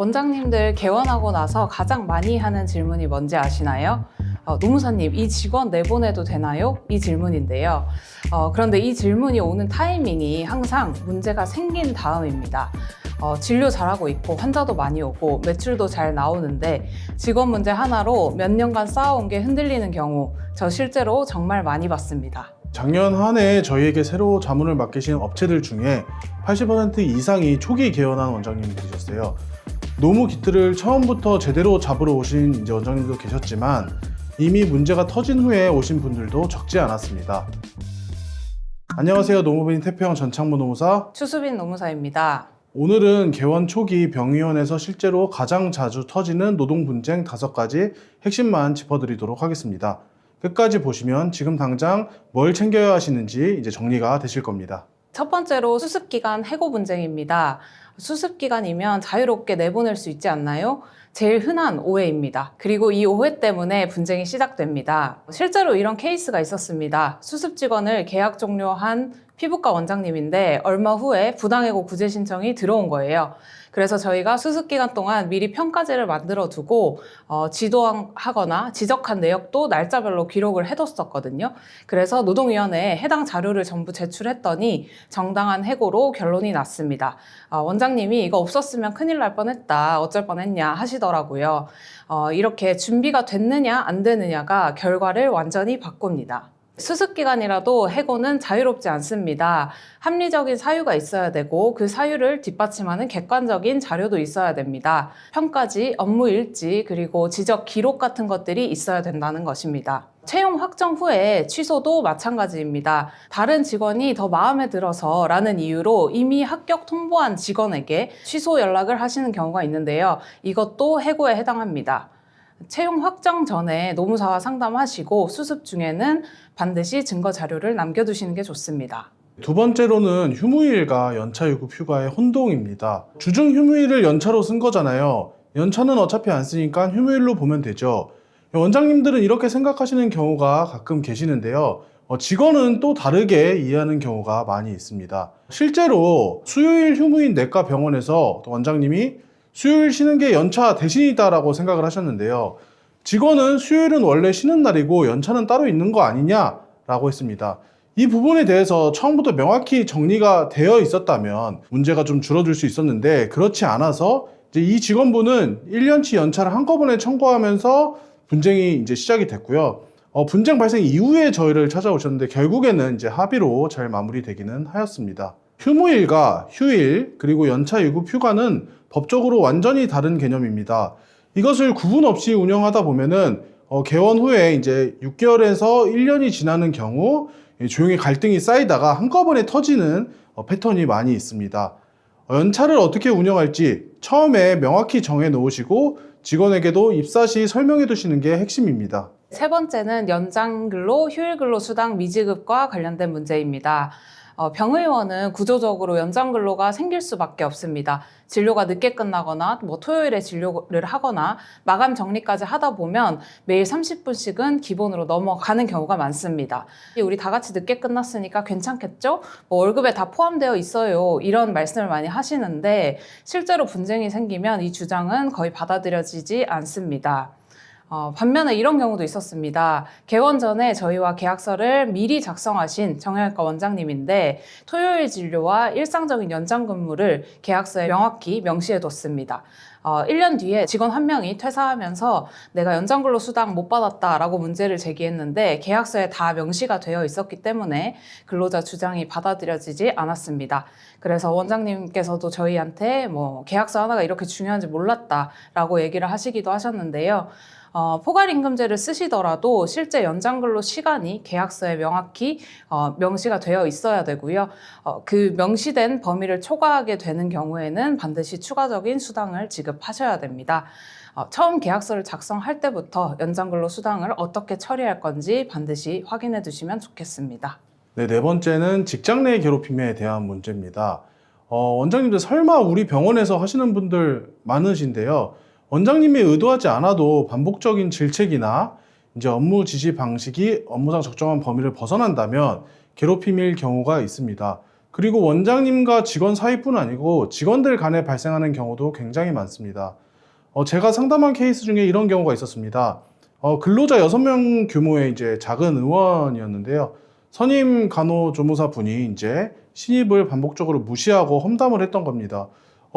원장님들 개원하고 나서 가장 많이 하는 질문이 뭔지 아시나요? 노무사님, 이 직원 내보내도 되나요? 이 질문인데요. 그런데 이 질문이 오는 타이밍이 항상 문제가 생긴 다음입니다. 진료 잘하고 있고 환자도 많이 오고 매출도 잘 나오는데 직원 문제 하나로 몇 년간 쌓아온 게 흔들리는 경우 저 실제로 정말 많이 봤습니다. 작년 한 해 저희에게 새로 자문을 맡기신 업체들 중에 80% 이상이 초기 개원한 원장님들이셨어요. 노무 기틀을 처음부터 제대로 잡으러 오신 이제 원장님도 계셨지만 이미 문제가 터진 후에 오신 분들도 적지 않았습니다. 안녕하세요. 노무빈 태평 전창무 노무사 추수빈 노무사입니다. 오늘은 개원 초기 병의원에서 실제로 가장 자주 터지는 노동 분쟁 5가지 핵심만 짚어드리도록 하겠습니다. 끝까지 보시면 지금 당장 뭘 챙겨야 하시는지 이제 정리가 되실 겁니다. 첫 번째로 수습기간 해고 분쟁입니다. 수습기간이면 자유롭게 내보낼 수 있지 않나요? 제일 흔한 오해입니다. 그리고 이 오해 때문에 분쟁이 시작됩니다. 실제로 이런 케이스가 있었습니다. 수습 직원을 계약 종료한 피부과 원장님인데 얼마 후에 부당해고 구제 신청이 들어온 거예요. 그래서 저희가 수습기간 동안 미리 평가제를 만들어 두고 지도하거나 지적한 내역도 날짜별로 기록을 해뒀었거든요. 그래서 노동위원회에 해당 자료를 전부 제출했더니 정당한 해고로 결론이 났습니다. 원장님이 이거 없었으면 큰일 날 뻔했다, 어쩔 뻔했냐 하시더라고요. 이렇게 준비가 됐느냐 안 되느냐가 결과를 완전히 바꿉니다. 수습기간이라도 해고는 자유롭지 않습니다. 합리적인 사유가 있어야 되고 그 사유를 뒷받침하는 객관적인 자료도 있어야 됩니다. 평가지, 업무 일지, 그리고 지적 기록 같은 것들이 있어야 된다는 것입니다. 채용 확정 후에 취소도 마찬가지입니다. 다른 직원이 더 마음에 들어서 라는 이유로 이미 합격 통보한 직원에게 취소 연락을 하시는 경우가 있는데요. 이것도 해고에 해당합니다. 채용 확정 전에 노무사와 상담하시고 수습 중에는 반드시 증거 자료를 남겨두시는 게 좋습니다. 두 번째로는 휴무일과 연차 유급 휴가의 혼동입니다. 주중 휴무일을 연차로 쓴 거잖아요. 연차는 어차피 안 쓰니까 휴무일로 보면 되죠. 원장님들은 이렇게 생각하시는 경우가 가끔 계시는데요. 직원은 또 다르게 이해하는 경우가 많이 있습니다. 실제로 수요일 휴무인 내과 병원에서 원장님이 수요일 쉬는 게 연차 대신이다라고 생각을 하셨는데요. 직원은 수요일은 원래 쉬는 날이고 연차는 따로 있는 거 아니냐라고 했습니다. 이 부분에 대해서 처음부터 명확히 정리가 되어 있었다면 문제가 좀 줄어들 수 있었는데 그렇지 않아서 이제 이 직원분은 1년치 연차를 한꺼번에 청구하면서 분쟁이 이제 시작이 됐고요. 분쟁 발생 이후에 저희를 찾아오셨는데 결국에는 이제 합의로 잘 마무리되기는 하였습니다. 휴무일과 휴일 그리고 연차 유급 휴가는 법적으로 완전히 다른 개념입니다. 이것을 구분 없이 운영하다 보면은 개원 후에 이제 6개월에서 1년이 지나는 경우 조용히 갈등이 쌓이다가 한꺼번에 터지는 패턴이 많이 있습니다. 연차를 어떻게 운영할지 처음에 명확히 정해 놓으시고 직원에게도 입사 시 설명해 두시는 게 핵심입니다. 세 번째는 연장근로, 휴일근로 수당 미지급과 관련된 문제입니다. 병의원은 구조적으로 연장근로가 생길 수밖에 없습니다. 진료가 늦게 끝나거나 토요일에 진료를 하거나 마감 정리까지 하다 보면 매일 30분씩은 기본으로 넘어가는 경우가 많습니다. 우리 다 같이 늦게 끝났으니까 괜찮겠죠? 월급에 다 포함되어 있어요. 이런 말씀을 많이 하시는데 실제로 분쟁이 생기면 이 주장은 거의 받아들여지지 않습니다. 반면에 이런 경우도 있었습니다. 개원 전에 저희와 계약서를 미리 작성하신 정형외과 원장님인데 토요일 진료와 일상적인 연장 근무를 계약서에 명확히 명시해뒀습니다. 1년 뒤에 직원 한 명이 퇴사하면서 내가 연장근로 수당 못 받았다라고 문제를 제기했는데 계약서에 다 명시가 되어 있었기 때문에 근로자 주장이 받아들여지지 않았습니다. 그래서 원장님께서도 저희한테 계약서 하나가 이렇게 중요한지 몰랐다라고 얘기를 하시기도 하셨는데요. 포괄임금제를 쓰시더라도 실제 연장근로 시간이 계약서에 명확히 명시가 되어 있어야 되고요. 그 명시된 범위를 초과하게 되는 경우에는 반드시 추가적인 수당을 지급하셔야 됩니다. 처음 계약서를 작성할 때부터 연장근로 수당을 어떻게 처리할 건지 반드시 확인해 두시면 좋겠습니다. 네 번째는 직장 내 괴롭힘에 대한 문제입니다. 원장님들 설마 우리 병원에서 하시는 분들 많으신데요. 원장님이 의도하지 않아도 반복적인 질책이나 이제 업무 지시 방식이 업무상 적정한 범위를 벗어난다면 괴롭힘일 경우가 있습니다. 그리고 원장님과 직원 사이뿐 아니고 직원들 간에 발생하는 경우도 굉장히 많습니다. 제가 상담한 케이스 중에 이런 경우가 있었습니다. 근로자 6명 규모의 이제 작은 의원이었는데요. 선임 간호조무사 분이 이제 신입을 반복적으로 무시하고 험담을 했던 겁니다.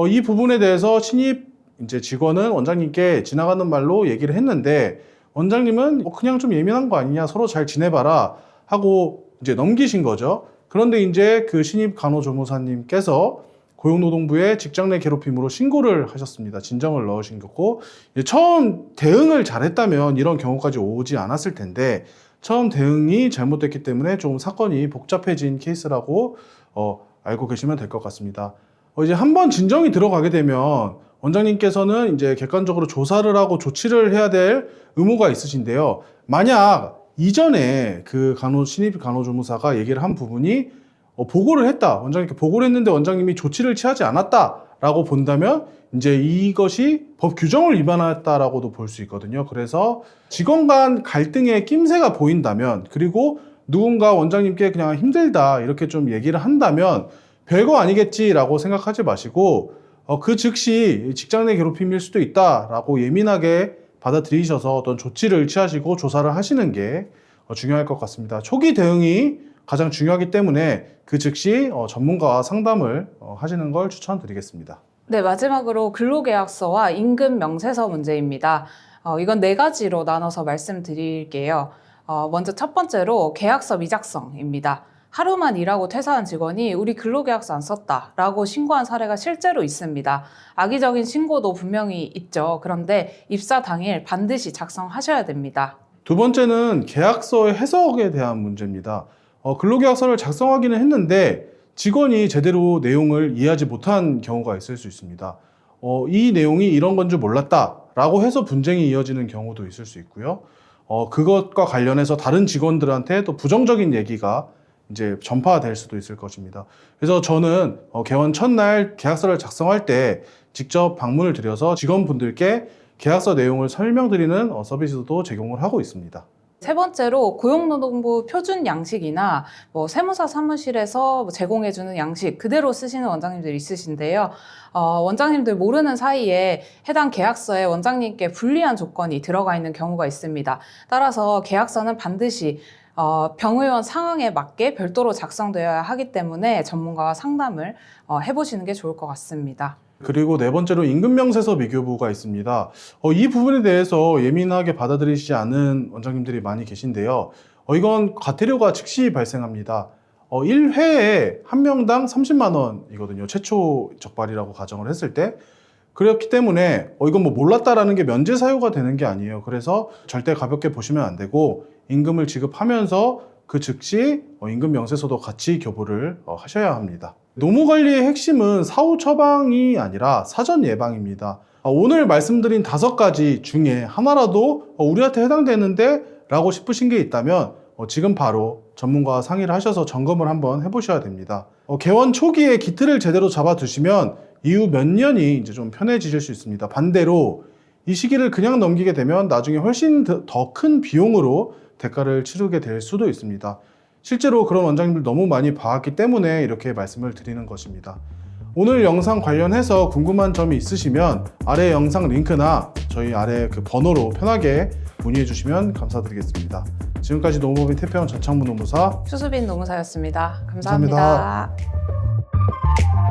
이 부분에 대해서 신입 이제 직원은 원장님께 지나가는 말로 얘기를 했는데, 원장님은 그냥 좀 예민한 거 아니냐, 서로 잘 지내봐라 하고 이제 넘기신 거죠. 그런데 이제 그 신입 간호조무사님께서 고용노동부에 직장 내 괴롭힘으로 신고를 하셨습니다. 진정을 넣으신 거고, 처음 대응을 잘했다면 이런 경우까지 오지 않았을 텐데, 처음 대응이 잘못됐기 때문에 좀 사건이 복잡해진 케이스라고 알고 계시면 될 것 같습니다. 이제 한번 진정이 들어가게 되면 원장님께서는 이제 객관적으로 조사를 하고 조치를 해야 될 의무가 있으신데요. 만약 이전에 그 신입 간호조무사가 얘기를 한 부분이 보고를 했다, 원장님께 보고를 했는데 원장님이 조치를 취하지 않았다라고 본다면 이제 이것이 법 규정을 위반했다라고도 볼 수 있거든요. 그래서 직원 간 갈등의 낌새가 보인다면, 그리고 누군가 원장님께 그냥 힘들다 이렇게 좀 얘기를 한다면 별거 아니겠지라고 생각하지 마시고 그 즉시 직장 내 괴롭힘일 수도 있다라고 예민하게 받아들이셔서 어떤 조치를 취하시고 조사를 하시는 게 중요할 것 같습니다. 초기 대응이 가장 중요하기 때문에 그 즉시 전문가와 상담을 하시는 걸 추천드리겠습니다. 네, 마지막으로 근로계약서와 임금 명세서 문제입니다. 이건 4가지로 나눠서 말씀드릴게요. 먼저 첫 번째로 계약서 미작성입니다. 하루만 일하고 퇴사한 직원이 우리 근로계약서 안 썼다라고 신고한 사례가 실제로 있습니다. 악의적인 신고도 분명히 있죠. 그런데 입사 당일 반드시 작성하셔야 됩니다. 두 번째는 계약서의 해석에 대한 문제입니다. 근로계약서를 작성하기는 했는데 직원이 제대로 내용을 이해하지 못한 경우가 있을 수 있습니다. 이 내용이 이런 건 줄 몰랐다라고 해서 분쟁이 이어지는 경우도 있을 수 있고요. 그것과 관련해서 다른 직원들한테 또 부정적인 얘기가 이제 전파될 수도 있을 것입니다. 그래서 저는 개원 첫날 계약서를 작성할 때 직접 방문을 드려서 직원분들께 계약서 내용을 설명드리는 서비스도 제공을 하고 있습니다. 세 번째로 고용노동부 표준 양식이나 세무사 사무실에서 제공해주는 양식 그대로 쓰시는 원장님들이 있으신데요. 원장님들 모르는 사이에 해당 계약서에 원장님께 불리한 조건이 들어가 있는 경우가 있습니다. 따라서 계약서는 반드시 병의원 상황에 맞게 별도로 작성되어야 하기 때문에 전문가와 상담을 해보시는 게 좋을 것 같습니다. 그리고 네 번째로 임금명세서 미교부가 있습니다. 이 부분에 대해서 예민하게 받아들이시지 않은 원장님들이 많이 계신데요. 이건 과태료가 즉시 발생합니다. 1회에 한 명당 30만 원이거든요. 최초 적발이라고 가정을 했을 때. 그렇기 때문에 이건 몰랐다라는 게 면제 사유가 되는 게 아니에요. 그래서 절대 가볍게 보시면 안 되고 임금을 지급하면서 그 즉시 임금 명세서도 같이 교부를 하셔야 합니다. 노무관리의 핵심은 사후 처방이 아니라 사전 예방입니다. 오늘 말씀드린 5가지 중에 하나라도 우리한테 해당되는데 라고 싶으신 게 있다면 지금 바로 전문가와 상의를 하셔서 점검을 한번 해보셔야 됩니다. 개원 초기에 기틀을 제대로 잡아두시면 이후 몇 년이 이제 좀 편해지실 수 있습니다. 반대로 이 시기를 그냥 넘기게 되면 나중에 훨씬 더 큰 비용으로 대가를 치르게 될 수도 있습니다. 실제로 그런 원장님들 너무 많이 봐왔기 때문에 이렇게 말씀을 드리는 것입니다. 오늘 영상 관련해서 궁금한 점이 있으시면 아래 영상 링크나 저희 아래 그 번호로 편하게 문의해 주시면 감사드리겠습니다. 지금까지 노무법인 태평원 전창무 노무사 추수빈 노무사였습니다. 감사합니다. 감사합니다.